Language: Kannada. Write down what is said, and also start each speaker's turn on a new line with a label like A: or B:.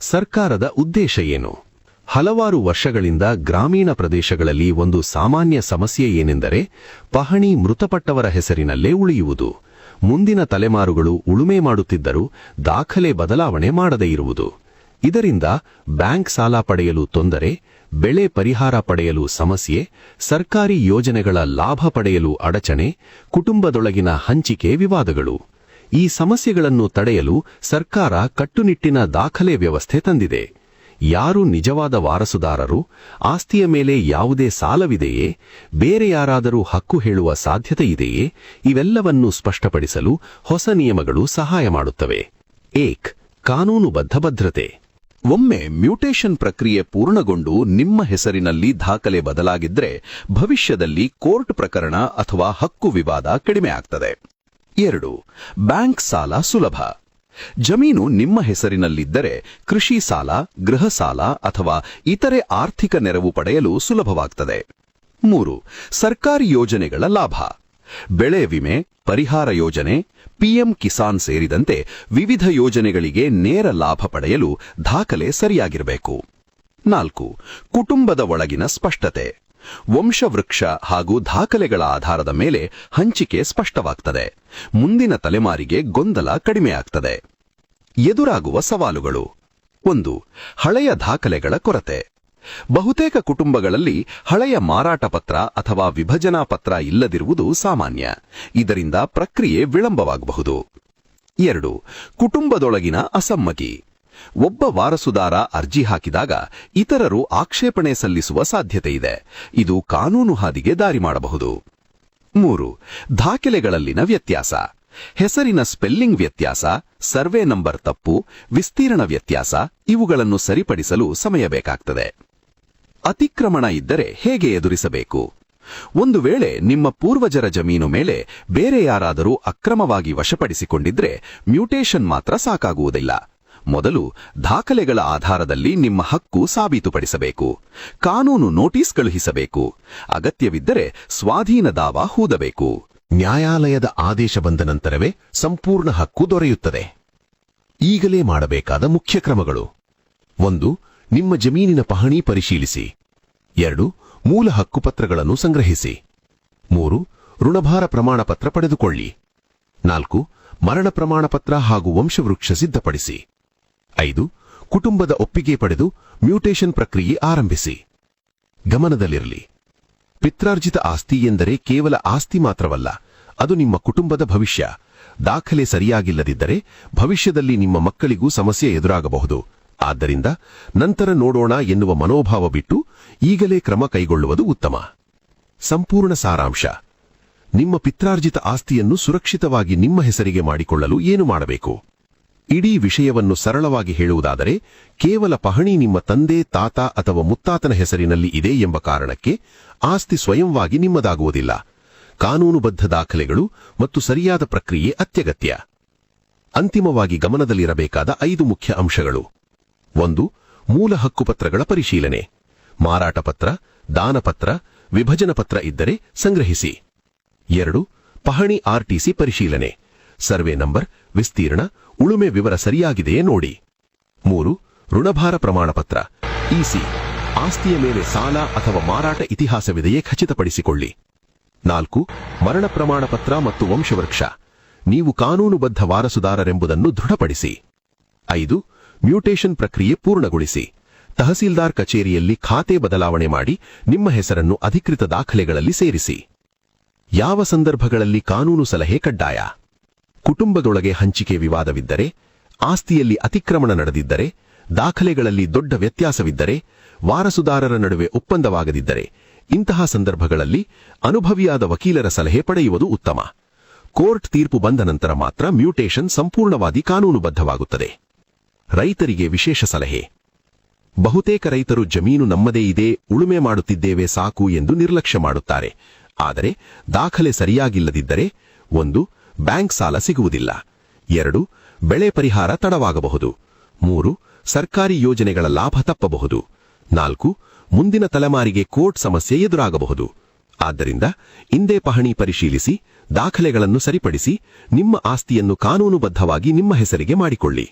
A: ಸರ್ಕಾರದ ಉದ್ದೇಶ ಏನು? ಹಲವಾರು ವರ್ಷಗಳಿಂದ ಗ್ರಾಮೀಣ ಪ್ರದೇಶಗಳಲ್ಲಿ ಒಂದು ಸಾಮಾನ್ಯ ಸಮಸ್ಯೆ ಏನೆಂದರೆ ಪಹಣಿ ಮೃತಪಟ್ಟವರ ಹೆಸರಿನಲ್ಲೇ ಉಳಿಯುವುದು. ಮುಂದಿನ ತಲೆಮಾರುಗಳು ಉಳುಮೆ ಮಾಡುತ್ತಿದ್ದರೂ ದಾಖಲೆ ಬದಲಾವಣೆ ಮಾಡದೇ ಇರುವುದು. ಇದರಿಂದ ಬ್ಯಾಂಕ್ ಸಾಲ ಪಡೆಯಲು ತೊಂದರೆ, ಬೆಳೆ ಪರಿಹಾರ ಪಡೆಯಲು ಸಮಸ್ಯೆ, ಸರ್ಕಾರಿ ಯೋಜನೆಗಳ ಲಾಭ ಪಡೆಯಲು ಅಡಚಣೆ, ಕುಟುಂಬದೊಳಗಿನ ಹಂಚಿಕೆ ವಿವಾದಗಳು. ಈ ಸಮಸ್ಯೆಗಳನ್ನು ತಡೆಯಲು ಸರ್ಕಾರ ಕಟ್ಟುನಿಟ್ಟಿನ ದಾಖಲೆ ವ್ಯವಸ್ಥೆ ತಂದಿದೆ. ಯಾರು ನಿಜವಾದ ವಾರಸುದಾರರು, ಆಸ್ತಿಯ ಮೇಲೆ ಯಾವುದೇ ಸಾಲವಿದೆಯೇ, ಬೇರೆ ಯಾರಾದರೂ ಹಕ್ಕು ಹೇಳುವ ಸಾಧ್ಯತೆ ಇದೆಯೇ, ಇವೆಲ್ಲವನ್ನೂ ಸ್ಪಷ್ಟಪಡಿಸಲು ಹೊಸ ನಿಯಮಗಳು ಸಹಾಯ ಮಾಡುತ್ತವೆ. ಏಕ್ ಕಾನೂನುಬದ್ಧ ಭದ್ರತೆ. ಒಮ್ಮೆ ಮ್ಯೂಟೇಷನ್ ಪ್ರಕ್ರಿಯೆ ಪೂರ್ಣಗೊಂಡು ನಿಮ್ಮ ಹೆಸರಿನಲ್ಲಿ ದಾಖಲೆ ಬದಲಾಗಿದ್ರೆ ಭವಿಷ್ಯದಲ್ಲಿ ಕೋರ್ಟ್ ಪ್ರಕರಣ ಅಥವಾ ಹಕ್ಕು ವಿವಾದ ಕಡಿಮೆ ಆಗ್ತದೆ. 2. ಬ್ಯಾಂಕ್ ಸಾಲ ಸುಲಭ. ಜಮೀನು ನಿಮ್ಮ ಹೆಸರಿನಲ್ಲಿದ್ದರೆ ಕೃಷಿ ಸಾಲ, ಗೃಹ ಸಾಲ ಅಥವಾ ಇತರೆ ಆರ್ಥಿಕ ನೆರವು ಪಡೆಯಲು ಸುಲಭವಾಗ್ತದೆ. 3. ಸರ್ಕಾರಿ ಯೋಜನೆಗಳ ಲಾಭ. ಬೆಳೆ ವಿಮೆ, ಪರಿಹಾರ ಯೋಜನೆ, ಪಿಎಂ ಕಿಸಾನ್ ಸೇರಿದಂತೆ ವಿವಿಧ ಯೋಜನೆಗಳಿಗೆ ನೇರ ಲಾಭ ಪಡೆಯಲು ದಾಖಲೆ ಸರಿಯಾಗಿರಬೇಕು. 4. ಕುಟುಂಬದ ಒಳಗಿನ ಸ್ಪಷ್ಟತೆ. ವಂಶವೃಕ್ಷ ಹಾಗೂ ದಾಖಲೆಗಳ ಆಧಾರದ ಮೇಲೆ ಹಂಚಿಕೆ ಸ್ಪಷ್ಟವಾಗ್ತದೆ. ಮುಂದಿನ ತಲೆಮಾರಿಗೆ ಗೊಂದಲ ಕಡಿಮೆಯಾಗ್ತದೆ. ಎದುರಾಗುವ ಸವಾಲುಗಳು. 1. ಹಳೆಯ ದಾಖಲೆಗಳ ಕೊರತೆ. ಬಹುತೇಕ ಕುಟುಂಬಗಳಲ್ಲಿ ಹಳೆಯ ಮಾರಾಟ ಪತ್ರ ಅಥವಾ ವಿಭಜನಾ ಪತ್ರ ಇಲ್ಲದಿರುವುದು ಸಾಮಾನ್ಯ. ಇದರಿಂದ ಪ್ರಕ್ರಿಯೆ ವಿಳಂಬವಾಗಬಹುದು. 2. ಕುಟುಂಬದೊಳಗಿನ ಅಸಮ್ಮತಿ. ಒಬ್ಬ ವಾರಸುದಾರ ಅರ್ಜಿ ಹಾಕಿದಾಗ ಇತರರು ಆಕ್ಷೇಪಣೆ ಸಲ್ಲಿಸುವ ಸಾಧ್ಯತೆಯಿದೆ. ಇದು ಕಾನೂನು ಹಾದಿಗೆ ದಾರಿ ಮಾಡಬಹುದು. 3. ದಾಖಲೆಗಳಲ್ಲಿನ ವ್ಯತ್ಯಾಸ. ಹೆಸರಿನ ಸ್ಪೆಲ್ಲಿಂಗ್ ವ್ಯತ್ಯಾಸ, ಸರ್ವೆ ನಂಬರ್ ತಪ್ಪು, ವಿಸ್ತೀರ್ಣ ವ್ಯತ್ಯಾಸ ಇವುಗಳನ್ನು ಸರಿಪಡಿಸಲು ಸಮಯ ಬೇಕಾಗ್ತದೆ. ಅತಿಕ್ರಮಣ ಇದ್ದರೆ ಹೇಗೆ ಎದುರಿಸಬೇಕು? ಒಂದು ವೇಳೆ ನಿಮ್ಮ ಪೂರ್ವಜರ ಜಮೀನು ಮೇಲೆ ಬೇರೆ ಯಾರಾದರೂ ಅಕ್ರಮವಾಗಿ ವಶಪಡಿಸಿಕೊಂಡಿದ್ರೆ ಮ್ಯೂಟೇಷನ್ ಮಾತ್ರ ಸಾಕಾಗುವುದಿಲ್ಲ. ಮೊದಲು ದಾಖಲೆಗಳ ಆಧಾರದಲ್ಲಿ ನಿಮ್ಮ ಹಕ್ಕು ಸಾಬೀತುಪಡಿಸಬೇಕು. ಕಾನೂನು ನೋಟಿಸ್ ಕಳುಹಿಸಬೇಕು. ಅಗತ್ಯವಿದ್ದರೆ ಸ್ವಾಧೀನ ದಾವಾ ಹೂದಬೇಕು. ನ್ಯಾಯಾಲಯದ ಆದೇಶ ಬಂದ ನಂತರವೇ ಸಂಪೂರ್ಣ ಹಕ್ಕು ದೊರೆಯುತ್ತದೆ. ಈಗಲೇ ಮಾಡಬೇಕಾದ ಮುಖ್ಯ ಕ್ರಮಗಳು. 1. ನಿಮ್ಮ ಜಮೀನಿನ ಪಹಣಿ ಪರಿಶೀಲಿಸಿ. 2. ಮೂಲ ಹಕ್ಕುಪತ್ರಗಳನ್ನು ಸಂಗ್ರಹಿಸಿ. 3. ಋಣಭಾರ ಪ್ರಮಾಣಪತ್ರ ಪಡೆದುಕೊಳ್ಳಿ. 4. ಮರಣ ಪ್ರಮಾಣಪತ್ರ ಹಾಗೂ ವಂಶವೃಕ್ಷ ಸಿದ್ಧಪಡಿಸಿ. 5. ಕುಟುಂಬದ ಒಪ್ಪಿಗೆ ಪಡೆದು ಮ್ಯೂಟೇಷನ್ ಪ್ರಕ್ರಿಯೆ ಆರಂಭಿಸಿ. ಗಮನದಲ್ಲಿರಲಿ, ಪಿತ್ರಾರ್ಜಿತ ಆಸ್ತಿ ಎಂದರೆ ಕೇವಲ ಆಸ್ತಿ ಮಾತ್ರವಲ್ಲ, ಅದು ನಿಮ್ಮ ಕುಟುಂಬದ ಭವಿಷ್ಯ. ದಾಖಲೆ ಸರಿಯಾಗಿಲ್ಲದಿದ್ದರೆ ಭವಿಷ್ಯದಲ್ಲಿ ನಿಮ್ಮ ಮಕ್ಕಳಿಗೂ ಸಮಸ್ಯೆ ಎದುರಾಗಬಹುದು. ಆದ್ದರಿಂದ ನಂತರ ನೋಡೋಣ ಎನ್ನುವ ಮನೋಭಾವ ಬಿಟ್ಟು ಈಗಲೇ ಕ್ರಮ ಕೈಗೊಳ್ಳುವುದು ಉತ್ತಮ. ಸಂಪೂರ್ಣ ಸಾರಾಂಶ. ನಿಮ್ಮ ಪಿತ್ರಾರ್ಜಿತ ಆಸ್ತಿಯನ್ನು ಸುರಕ್ಷಿತವಾಗಿ ನಿಮ್ಮ ಹೆಸರಿಗೆ ಮಾಡಿಕೊಳ್ಳಲು ಏನು ಮಾಡಬೇಕು? ಇಡೀ ವಿಷಯವನ್ನು ಸರಳವಾಗಿ ಹೇಳುವುದಾದರೆ, ಕೇವಲ ಪಹಣಿ ನಿಮ್ಮ ತಂದೆ, ತಾತ ಅಥವಾ ಮುತ್ತಾತನ ಹೆಸರಿನಲ್ಲಿ ಇದೆ ಎಂಬ ಕಾರಣಕ್ಕೆ ಆಸ್ತಿ ಸ್ವಯಂವಾಗಿ ನಿಮ್ಮದಾಗುವುದಿಲ್ಲ. ಕಾನೂನುಬದ್ಧ ದಾಖಲೆಗಳು ಮತ್ತು ಸರಿಯಾದ ಪ್ರಕ್ರಿಯೆ ಅತ್ಯಗತ್ಯ. ಅಂತಿಮವಾಗಿ ಗಮನದಲ್ಲಿರಬೇಕಾದ 5 ಮುಖ್ಯ ಅಂಶಗಳು. 1. ಮೂಲ ಹಕ್ಕುಪತ್ರಗಳ ಪರಿಶೀಲನೆ. ಮಾರಾಟ ಪತ್ರ, ದಾನಪತ್ರ, ವಿಭಜನ ಪತ್ರ ಇದ್ದರೆ ಸಂಗ್ರಹಿಸಿ. 2. ಪಹಣಿ ಆರ್ಟಿಸಿ ಪರಿಶೀಲನೆ. ಸರ್ವೆ ನಂಬರ್, ವಿಸ್ತೀರ್ಣ, ಉಳುಮೆ ವಿವರ ಸರಿಯಾಗಿದೆಯೇ ನೋಡಿ. 3. ಋಣಭಾರ ಪ್ರಮಾಣಪತ್ರ ಇಸಿ. ಆಸ್ತಿಯ ಮೇಲೆ ಸಾಲ ಅಥವಾ ಮಾರಾಟ ಇತಿಹಾಸವಿದೆಯೇ ಖಚಿತಪಡಿಸಿಕೊಳ್ಳಿ. 4. ಮರಣ ಪ್ರಮಾಣಪತ್ರ ಮತ್ತು ವಂಶವೃಕ್ಷ. ನೀವು ಕಾನೂನುಬದ್ಧ ವಾರಸುದಾರರೆಂಬುದನ್ನು ದೃಢಪಡಿಸಿ. 5. ಮ್ಯೂಟೇಷನ್ ಪ್ರಕ್ರಿಯೆ ಪೂರ್ಣಗೊಳಿಸಿ. ತಹಸೀಲ್ದಾರ್ ಕಚೇರಿಯಲ್ಲಿ ಖಾತೆ ಬದಲಾವಣೆ ಮಾಡಿ ನಿಮ್ಮ ಹೆಸರನ್ನು ಅಧಿಕೃತ ದಾಖಲೆಗಳಲ್ಲಿ ಸೇರಿಸಿ. ಯಾವ ಸಂದರ್ಭಗಳಲ್ಲಿ ಕಾನೂನು ಸಲಹೆ ಕಡ್ಡಾಯ? ಕುಟುಂಬದೊಳಗೆ ಹಂಚಿಕೆ ವಿವಾದವಿದ್ದರೆ, ಆಸ್ತಿಯಲ್ಲಿ ಅತಿಕ್ರಮಣ ನಡೆದಿದ್ದರೆ, ದಾಖಲೆಗಳಲ್ಲಿ ದೊಡ್ಡ ವ್ಯತ್ಯಾಸವಿದ್ದರೆ, ವಾರಸುದಾರರ ನಡುವೆ ಒಪ್ಪಂದವಾಗದಿದ್ದರೆ, ಇಂತಹ ಸಂದರ್ಭಗಳಲ್ಲಿ ಅನುಭವಿಯಾದ ವಕೀಲರ ಸಲಹೆ ಪಡೆಯುವುದು ಉತ್ತಮ. ಕೋರ್ಟ್ ತೀರ್ಪು ಬಂದ ನಂತರ ಮಾತ್ರ ಮ್ಯೂಟೇಷನ್ ಸಂಪೂರ್ಣವಾಗಿ ಕಾನೂನುಬದ್ಧವಾಗುತ್ತದೆ. ರೈತರಿಗೆ ವಿಶೇಷ ಸಲಹೆ. ಬಹುತೇಕ ರೈತರು ಜಮೀನು ನಮ್ಮದೇ ಇದೆ, ಉಳುಮೆ ಮಾಡುತ್ತಿದ್ದೇವೆ ಸಾಕು ಎಂದು ನಿರ್ಲಕ್ಷ್ಯ ಮಾಡುತ್ತಾರೆ. ಆದರೆ ದಾಖಲೆ ಸರಿಯಾಗಿಲ್ಲದಿದ್ದರೆ 1. ಬ್ಯಾಂಕ್ ಸಾಲ ಸಿಗುವುದಿಲ್ಲ. 2. ಬೆಳೆ ಪರಿಹಾರ ತಡವಾಗಬಹುದು. 3. ಸರ್ಕಾರಿ ಯೋಜನೆಗಳ ಲಾಭ ತಪ್ಪಬಹುದು. 4. ಮುಂದಿನ ತಲೆಮಾರಿಗೆ ಕೋರ್ಟ್ ಸಮಸ್ಯೆ ಎದುರಾಗಬಹುದು. ಆದ್ದರಿಂದ ಇಂದೇ ಪಹಣಿ ಪರಿಶೀಲಿಸಿ, ದಾಖಲೆಗಳನ್ನು ಸರಿಪಡಿಸಿ, ನಿಮ್ಮ ಆಸ್ತಿಯನ್ನು ಕಾನೂನುಬದ್ಧವಾಗಿ ನಿಮ್ಮ ಹೆಸರಿಗೆ ಮಾಡಿಕೊಳ್ಳಿ.